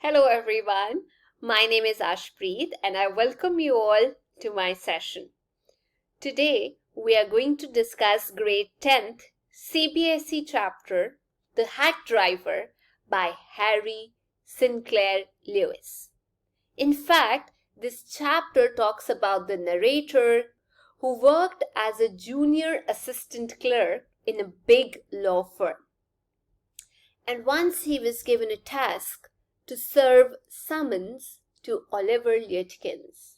Hello everyone, my name is Ashpreet and I welcome you all to my session. Today we are going to discuss grade 10th CBSE chapter The Hack Driver by Harry Sinclair Lewis. In fact, this chapter talks about the narrator who worked as a junior assistant clerk in a big law firm. And once he was given a task to serve summons to Oliver Liutkins.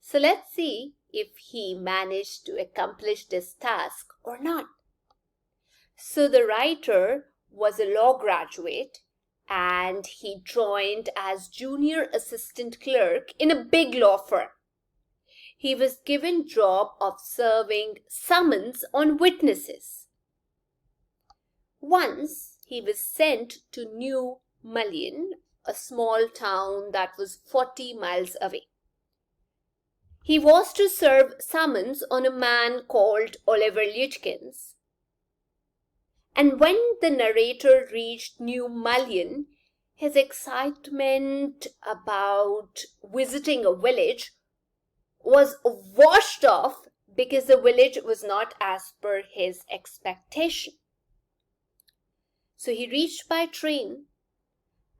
So let's see if he managed to accomplish this task or not. So the writer was a law graduate and he joined as junior assistant clerk in a big law firm. He was given job of serving summons on witnesses. Once he was sent to New Mullion, a small town that was 40 miles away. He was to serve summons on a man called Oliver Liutkins. And when the narrator reached New Mullion, his excitement about visiting a village was washed off because the village was not as per his expectation. So he reached by train,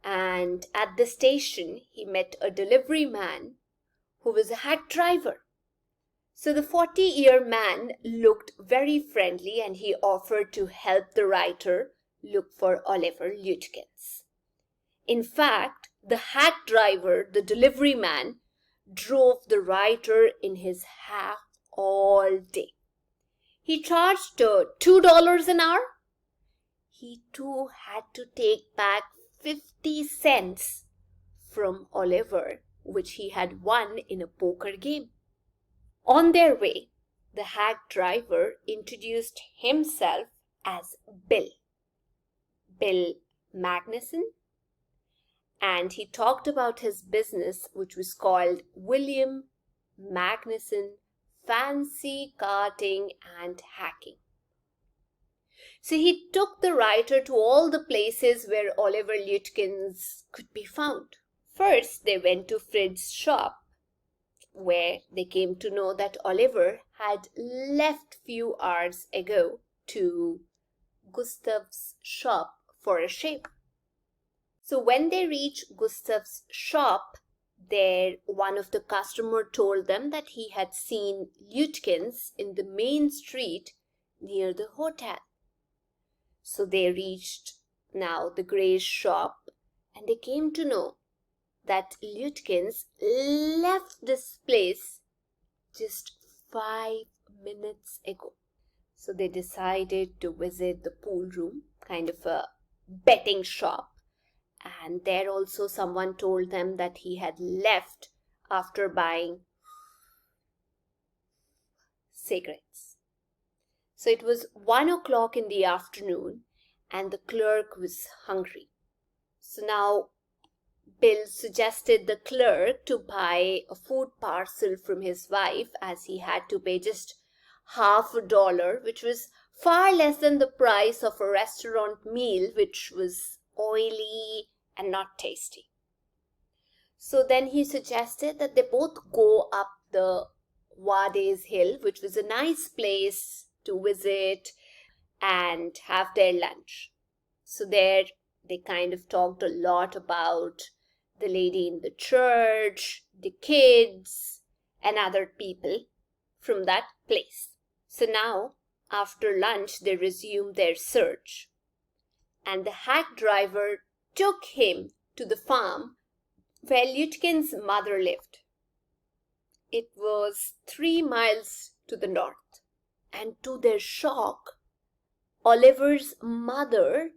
and at the station he met a delivery man who was a hack driver. So the 40-year man looked very friendly and he offered to help the writer look for Oliver Liutkins. In fact, the hack driver, the delivery man, drove the writer in his hack all day. He charged $2 an hour. He too had to take back 50 cents from Oliver, which he had won in a poker game. On their way, the hack driver introduced himself as Bill Magnuson, and he talked about his business, which was called William Magnuson Fancy Karting and Hacking. So he took the writer to all the places where Oliver Liutkins could be found. First, they went to Frid's shop, where they came to know that Oliver had left few hours ago to Gustav's shop for a shave. So when they reached Gustav's shop, there one of the customer told them that he had seen Liutkins in the main street near the hotel. So they reached now the Gray's shop and they came to know that Liutkins left this place just 5 minutes ago. So they decided to visit the pool room, kind of a betting shop. And there also someone told them that he had left after buying cigarettes. So it was 1 o'clock in the afternoon and the clerk was hungry. So now Bill suggested the clerk to buy a food parcel from his wife as he had to pay just $50, which was far less than the price of a restaurant meal, which was oily and not tasty. So then he suggested that they both go up the Wades Hill, which was a nice place to visit and have their lunch. So there they kind of talked a lot about the lady in the church, the kids, and other people from that place. So now, after lunch, they resumed their search. And the hack driver took him to the farm where Liutkins' mother lived. It was 3 miles to the north. And to their shock, Oliver's mother,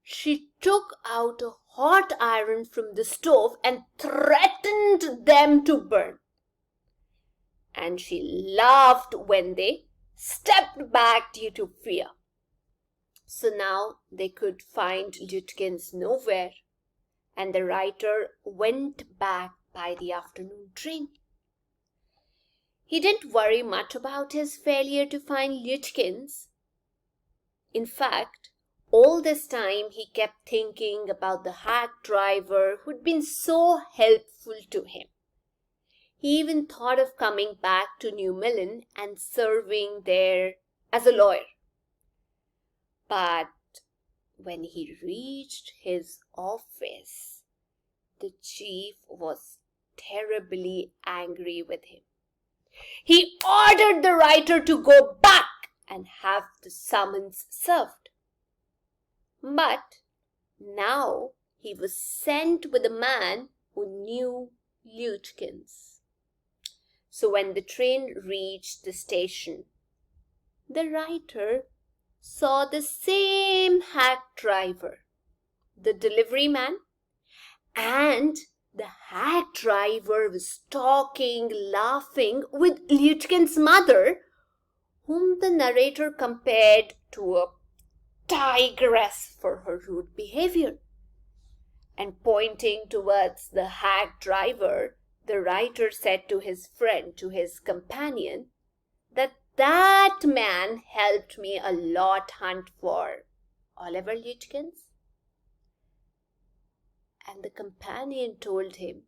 she took out a hot iron from the stove and threatened them to burn. And she laughed when they stepped back due to fear. So now they could find Liutkins nowhere, and the writer went back by the afternoon train. He didn't worry much about his failure to find Liutkins. In fact, All this time, he kept thinking about the hack driver who'd been so helpful to him. He even thought of coming back to New Millen and serving there as a lawyer. But when he reached his office, the chief was terribly angry with him. He ordered the writer to go back and have the summons served. But now he was sent with a man who knew Liutkins. So when the train reached the station, the writer saw the same hack driver, the delivery man, and the hack driver was talking, laughing with Liutkins' mother, whom the narrator compared to a tigress for her rude behavior. And pointing towards the hack driver, the writer said to his friend, to his companion, that man helped me a lot hunt for Oliver Liutkins. And the companion told him,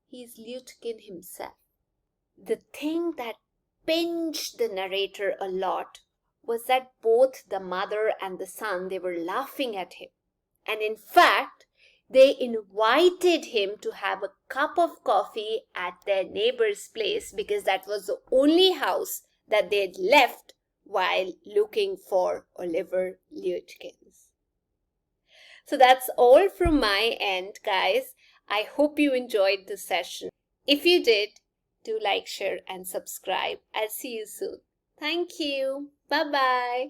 he's Liutkin himself. The thing that pinched the narrator a lot was that both the mother and the son, they were laughing at him. And in fact, they invited him to have a cup of coffee at their neighbor's place because that was the only house that they had left while looking for Oliver Liutkins. So that's all from my end, guys. I hope you enjoyed the session. If you did, do like, share, and subscribe. I'll see you soon. Thank you. Bye-bye.